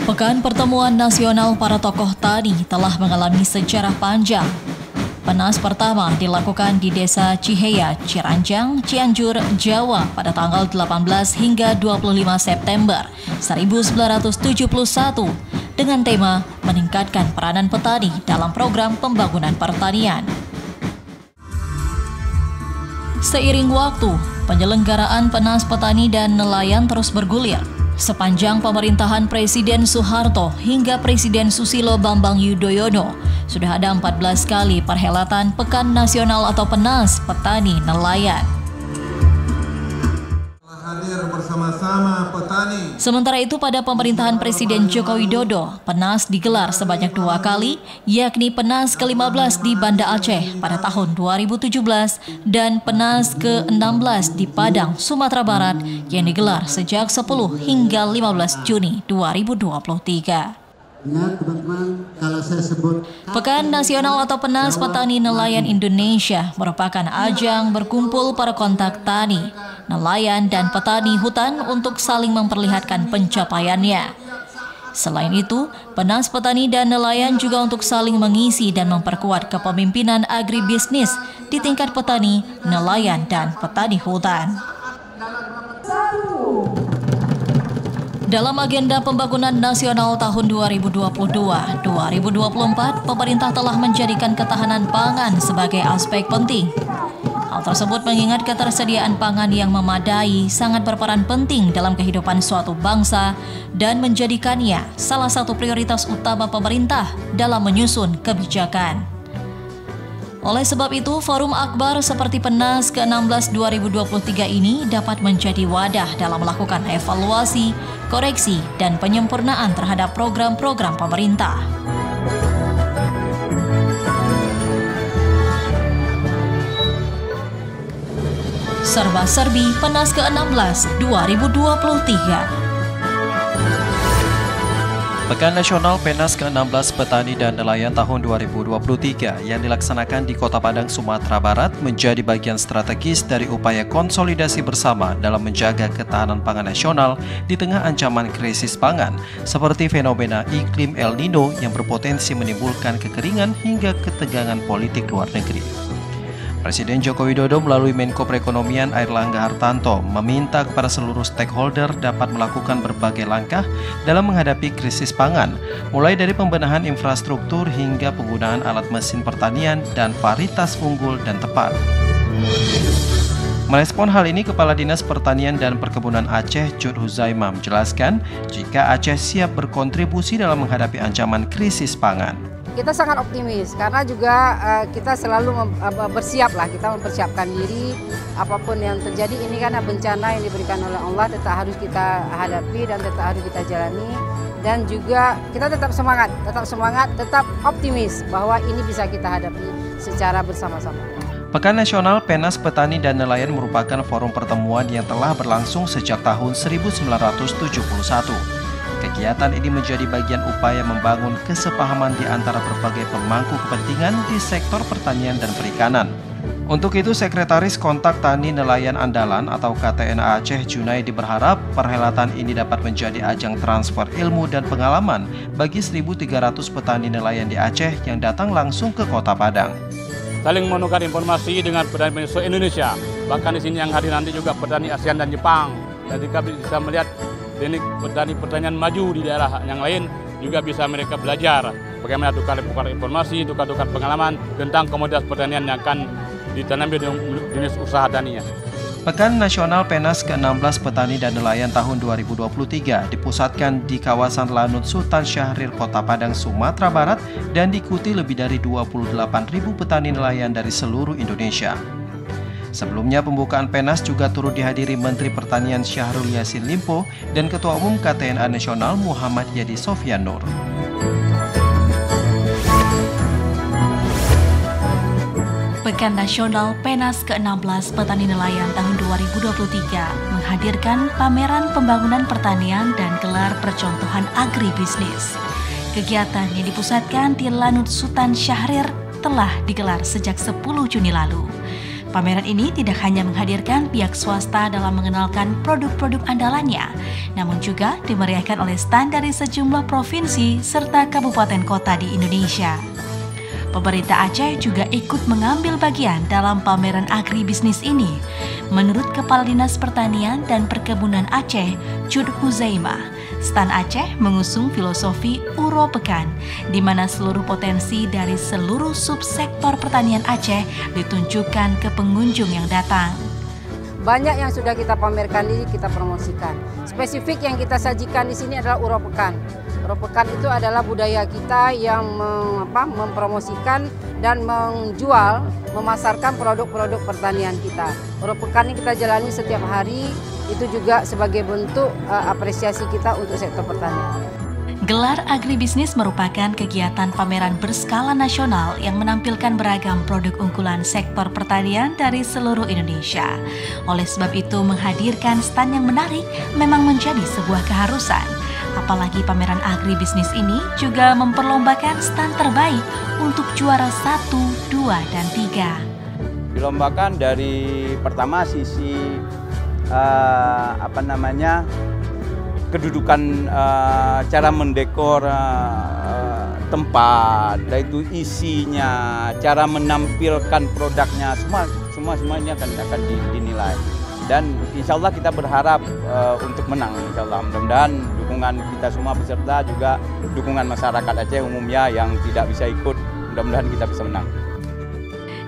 Pekan Pertemuan Nasional para Tokoh Tani telah mengalami sejarah panjang. Penas pertama dilakukan di Desa Ciheya, Ciranjang, Cianjur, Jawa pada tanggal 18 hingga 25 September 1971 dengan tema meningkatkan peranan petani dalam program pembangunan pertanian. Seiring waktu, penyelenggaraan Penas Petani dan Nelayan terus bergulir. Sepanjang pemerintahan Presiden Soeharto hingga Presiden Susilo Bambang Yudhoyono, sudah ada 14 kali perhelatan Pekan Nasional atau Penas Petani Nelayan. Hadir bersama-sama petani. Sementara itu pada pemerintahan Presiden Joko Widodo, Penas digelar sebanyak 2 kali, yakni Penas ke-15 di Banda Aceh pada tahun 2017 dan Penas ke-16 di Padang, Sumatera Barat yang digelar sejak 10 hingga 15 Juni 2023. Teman-teman, kalau saya sebut Pekan Nasional atau Penas Petani Nelayan Indonesia merupakan ajang berkumpul para kontak tani, nelayan, dan petani hutan untuk saling memperlihatkan pencapaiannya. Selain itu, Penas Petani dan Nelayan juga untuk saling mengisi dan memperkuat kepemimpinan agribisnis di tingkat petani, nelayan, dan petani hutan. Dalam agenda pembangunan nasional tahun 2022-2024, pemerintah telah menjadikan ketahanan pangan sebagai aspek penting. Hal tersebut mengingat ketersediaan pangan yang memadai sangat berperan penting dalam kehidupan suatu bangsa dan menjadikannya salah satu prioritas utama pemerintah dalam menyusun kebijakan. Oleh sebab itu, forum akbar seperti Penas ke-16 2023 ini dapat menjadi wadah dalam melakukan evaluasi, koreksi, dan penyempurnaan terhadap program-program pemerintah. Serba-serbi Penas ke-16 2023. Pekan Nasional Penas ke-16 Petani dan Nelayan tahun 2023 yang dilaksanakan di Kota Padang, Sumatera Barat menjadi bagian strategis dari upaya konsolidasi bersama dalam menjaga ketahanan pangan nasional di tengah ancaman krisis pangan seperti fenomena iklim El Nino yang berpotensi menimbulkan kekeringan hingga ketegangan politik luar negeri. Presiden Joko Widodo melalui Menko Perekonomian Airlangga Hartanto meminta kepada seluruh stakeholder dapat melakukan berbagai langkah dalam menghadapi krisis pangan, mulai dari pembenahan infrastruktur hingga penggunaan alat mesin pertanian dan varietas unggul dan tepat. Merespon hal ini, Kepala Dinas Pertanian dan Perkebunan Aceh, Jud Huzaima, menjelaskan jika Aceh siap berkontribusi dalam menghadapi ancaman krisis pangan. Kita sangat optimis karena juga kita selalu bersiap lah, kita mempersiapkan diri apapun yang terjadi. Ini kan bencana yang diberikan oleh Allah, tetap harus kita hadapi dan tetap harus kita jalani. Dan juga kita tetap semangat, tetap optimis bahwa ini bisa kita hadapi secara bersama-sama. Pekan Nasional Penas Petani dan Nelayan merupakan forum pertemuan yang telah berlangsung sejak tahun 1971. Kegiatan ini menjadi bagian upaya membangun kesepahaman di antara berbagai pemangku kepentingan di sektor pertanian dan perikanan. Untuk itu, Sekretaris Kontak Tani Nelayan Andalan atau KTNA Aceh, Junaidi, berharap perhelatan ini dapat menjadi ajang transfer ilmu dan pengalaman bagi 1.300 petani nelayan di Aceh yang datang langsung ke Kota Padang. Saling menukar informasi dengan petani Indonesia, bahkan di sini yang hadir nanti juga petani ASEAN dan Jepang. Dan kita bisa melihat teknik petani pertanian maju di daerah yang lain, juga bisa mereka belajar bagaimana tukar informasi, tukar pengalaman tentang komoditas pertanian yang akan ditanami di jenis usaha taninya. Pekan Nasional Penas ke-16 Petani dan Nelayan tahun 2023 dipusatkan di kawasan Lanut Sultan Syahrir, Kota Padang, Sumatera Barat dan diikuti lebih dari 28.000 petani nelayan dari seluruh Indonesia. Sebelumnya, pembukaan Penas juga turut dihadiri Menteri Pertanian Syahrul Yassin Limpo dan Ketua Umum KTNA Nasional Muhammad Yadi Sofyan Nur. Pekan Nasional Penas ke-16 Petani Nelayan tahun 2023 menghadirkan pameran pembangunan pertanian dan gelar percontohan agribisnis. Kegiatan yang dipusatkan di Lanut Sultan Syahrir telah digelar sejak 10 Juni lalu. Pameran ini tidak hanya menghadirkan pihak swasta dalam mengenalkan produk-produk andalannya, namun juga dimeriahkan oleh stand dari sejumlah provinsi serta kabupaten kota di Indonesia. Pemerintah Aceh juga ikut mengambil bagian dalam pameran agribisnis ini. Menurut Kepala Dinas Pertanian dan Perkebunan Aceh, Jud Huzaimah, Stand Aceh mengusung filosofi Uro Pekan, di mana seluruh potensi dari seluruh subsektor pertanian Aceh ditunjukkan ke pengunjung yang datang. Banyak yang sudah kita pamerkan ini, kita promosikan. Spesifik yang kita sajikan di sini adalah Uro Pekan. Uro Pekan itu adalah budaya kita yang mempromosikan dan menjual, memasarkan produk-produk pertanian kita. Uro Pekan ini kita jalani setiap hari, itu juga sebagai bentuk apresiasi kita untuk sektor pertanian. Gelar agribisnis merupakan kegiatan pameran berskala nasional yang menampilkan beragam produk unggulan sektor pertanian dari seluruh Indonesia. Oleh sebab itu, menghadirkan stand yang menarik memang menjadi sebuah keharusan. Apalagi pameran agribisnis ini juga memperlombakan stand terbaik untuk juara 1, 2, dan 3. Dilombakan dari pertama sisi kedudukan, cara mendekor tempat, yaitu isinya, cara menampilkan produknya, semua ini akan dinilai. Dan insya Allah kita berharap untuk menang, insya Allah. Mudah-mudahan dukungan kita semua peserta, juga dukungan masyarakat Aceh umumnya yang tidak bisa ikut, mudah-mudahan kita bisa menang.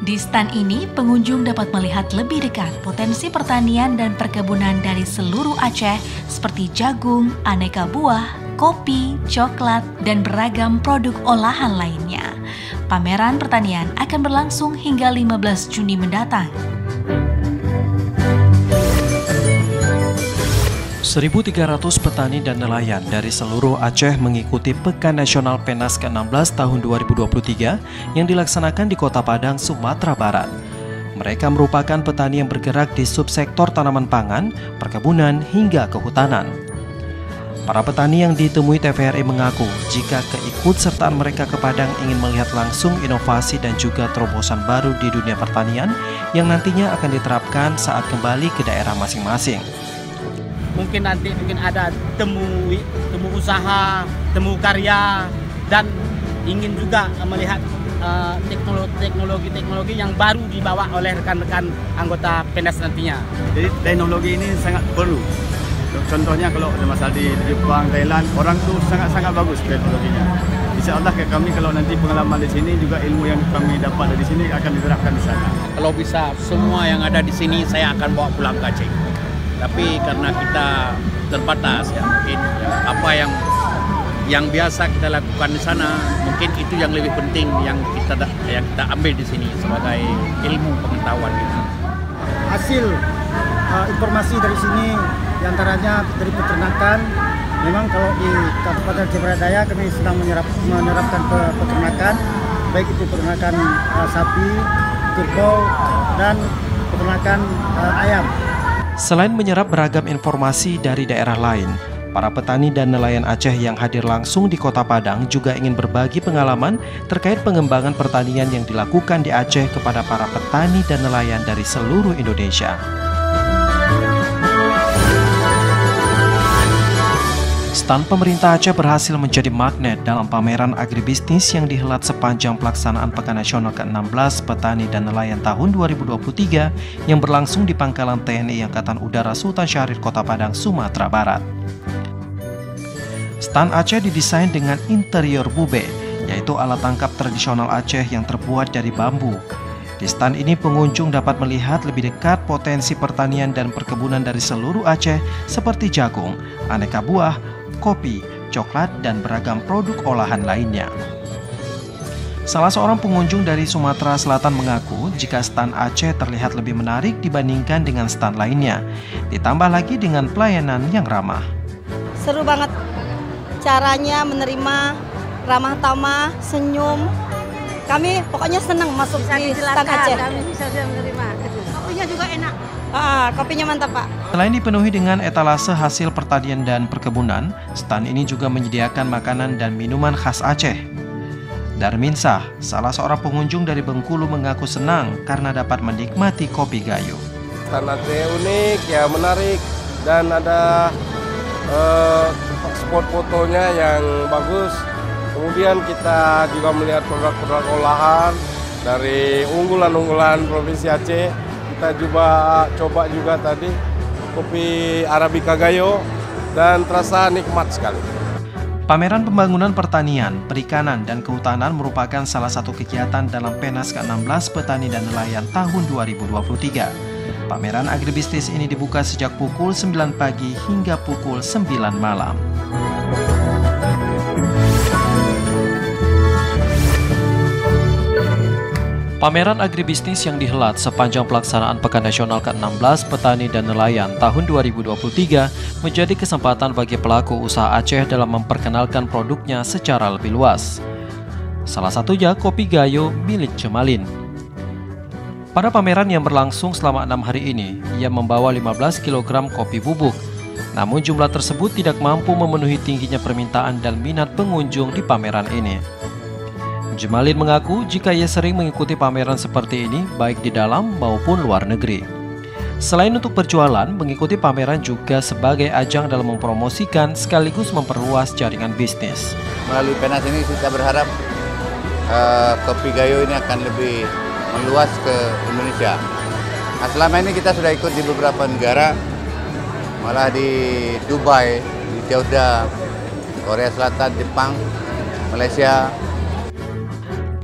Di stand ini, pengunjung dapat melihat lebih dekat potensi pertanian dan perkebunan dari seluruh Aceh seperti jagung, aneka buah, kopi, coklat, dan beragam produk olahan lainnya. Pameran pertanian akan berlangsung hingga 15 Juni mendatang. 1.300 petani dan nelayan dari seluruh Aceh mengikuti Pekan Nasional PENAS ke-16 tahun 2023 yang dilaksanakan di Kota Padang, Sumatera Barat. Mereka merupakan petani yang bergerak di subsektor tanaman pangan, perkebunan, hingga kehutanan. Para petani yang ditemui TVRI mengaku jika keikutsertaan mereka ke Padang ingin melihat langsung inovasi dan juga terobosan baru di dunia pertanian yang nantinya akan diterapkan saat kembali ke daerah masing-masing. Mungkin nanti ada temu usaha, temu karya, dan ingin juga melihat teknologi yang baru dibawa oleh rekan-rekan anggota PENAS nantinya. Jadi teknologi ini sangat perlu. Contohnya kalau ada masalah di Jepang, Thailand, orang tuh sangat bagus teknologinya. Insya Allah kami kalau nanti pengalaman di sini juga ilmu yang kami dapat dari sini akan diterapkan di sana. Kalau bisa semua yang ada di sini saya akan bawa pulang ke Aceh. Tapi karena kita terbatas ya, mungkin apa yang biasa kita lakukan di sana, mungkin itu yang lebih penting yang kita ambil di sini sebagai ilmu pengetahuan kita. Hasil informasi dari sini diantaranya dari peternakan. Memang kalau di Kabupaten Jember Daya kami sedang menerapkan peternakan, baik itu peternakan sapi, kerbau, dan peternakan ayam. Selain menyerap beragam informasi dari daerah lain, para petani dan nelayan Aceh yang hadir langsung di Kota Padang juga ingin berbagi pengalaman terkait pengembangan pertanian yang dilakukan di Aceh kepada para petani dan nelayan dari seluruh Indonesia. Stand pemerintah Aceh berhasil menjadi magnet dalam pameran agribisnis yang dihelat sepanjang pelaksanaan Pekan Nasional ke-16 Petani dan Nelayan tahun 2023 yang berlangsung di Pangkalan TNI Angkatan Udara Sultan Syahrir, Kota Padang, Sumatera Barat. Stand Aceh didesain dengan interior bube, yaitu alat tangkap tradisional Aceh yang terbuat dari bambu. Di stand ini pengunjung dapat melihat lebih dekat potensi pertanian dan perkebunan dari seluruh Aceh seperti jagung, aneka buah, kopi, coklat, dan beragam produk olahan lainnya. Salah seorang pengunjung dari Sumatera Selatan mengaku jika stand Aceh terlihat lebih menarik dibandingkan dengan stand lainnya, ditambah lagi dengan pelayanan yang ramah. Seru banget, caranya menerima, ramah tamah, senyum. Kami pokoknya senang masuk di stand Aceh. Kami bisa menerima. Kopinya juga enak. Kopinya mantap, Pak. Selain dipenuhi dengan etalase hasil pertanian dan perkebunan, stand ini juga menyediakan makanan dan minuman khas Aceh. Darminsah, salah seorang pengunjung dari Bengkulu, mengaku senang karena dapat menikmati kopi Gayo. Tanah unik, ya menarik, dan ada spot fotonya yang bagus. Kemudian kita juga melihat produk-produk olahan dari unggulan-unggulan Provinsi Aceh. Kita coba juga tadi kopi Arabica Gayo dan terasa nikmat sekali. Pameran pembangunan pertanian, perikanan, dan kehutanan merupakan salah satu kegiatan dalam Penas ke-16 Petani dan Nelayan tahun 2023. Pameran agribisnis ini dibuka sejak pukul 9 pagi hingga pukul 9 malam. Pameran agribisnis yang dihelat sepanjang pelaksanaan Pekan Nasional ke-16 Petani dan Nelayan tahun 2023 menjadi kesempatan bagi pelaku usaha Aceh dalam memperkenalkan produknya secara lebih luas. Salah satunya kopi Gayo milik Jemalin. Pada pameran yang berlangsung selama 6 hari ini, ia membawa 15 kg kopi bubuk. Namun jumlah tersebut tidak mampu memenuhi tingginya permintaan dan minat pengunjung di pameran ini. Jemalin mengaku jika ia sering mengikuti pameran seperti ini baik di dalam maupun luar negeri. Selain untuk berjualan, mengikuti pameran juga sebagai ajang dalam mempromosikan sekaligus memperluas jaringan bisnis. Melalui Penas ini kita berharap kopi Gayo ini akan lebih meluas ke Indonesia. Nah, selama ini kita sudah ikut di beberapa negara, malah di Dubai, di Jeddah, Korea Selatan, Jepang, Malaysia.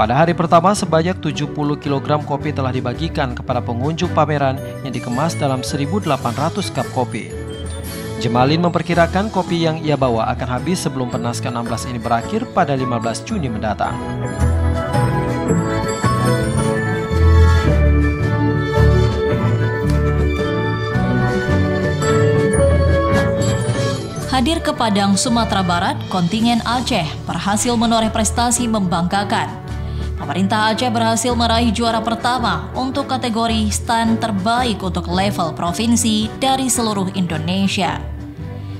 Pada hari pertama, sebanyak 70 kg kopi telah dibagikan kepada pengunjung pameran yang dikemas dalam 1.800 cup kopi. Jemalin memperkirakan kopi yang ia bawa akan habis sebelum Penas ke-16 ini berakhir pada 15 Juni mendatang. Hadir ke Padang, Sumatera Barat, kontingen Aceh berhasil menoreh prestasi membanggakan. Pemerintah Aceh berhasil meraih juara pertama untuk kategori stand terbaik untuk level provinsi dari seluruh Indonesia.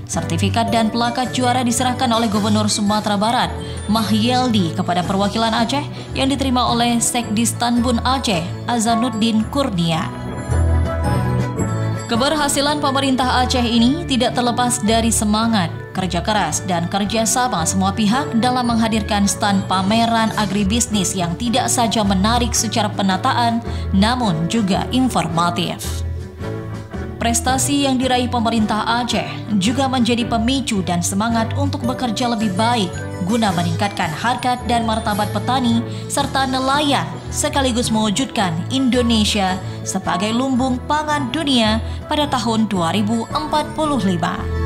Sertifikat dan plakat juara diserahkan oleh Gubernur Sumatera Barat, Mahyeldi, kepada perwakilan Aceh yang diterima oleh Sekdis Tanbun Aceh, Azanuddin Kurnia. Keberhasilan pemerintah Aceh ini tidak terlepas dari semangat, kerja keras, dan kerjasama semua pihak dalam menghadirkan stand pameran agribisnis yang tidak saja menarik secara penataan, namun juga informatif. Prestasi yang diraih pemerintah Aceh juga menjadi pemicu dan semangat untuk bekerja lebih baik guna meningkatkan harkat dan martabat petani serta nelayan sekaligus mewujudkan Indonesia sebagai lumbung pangan dunia pada tahun 2045.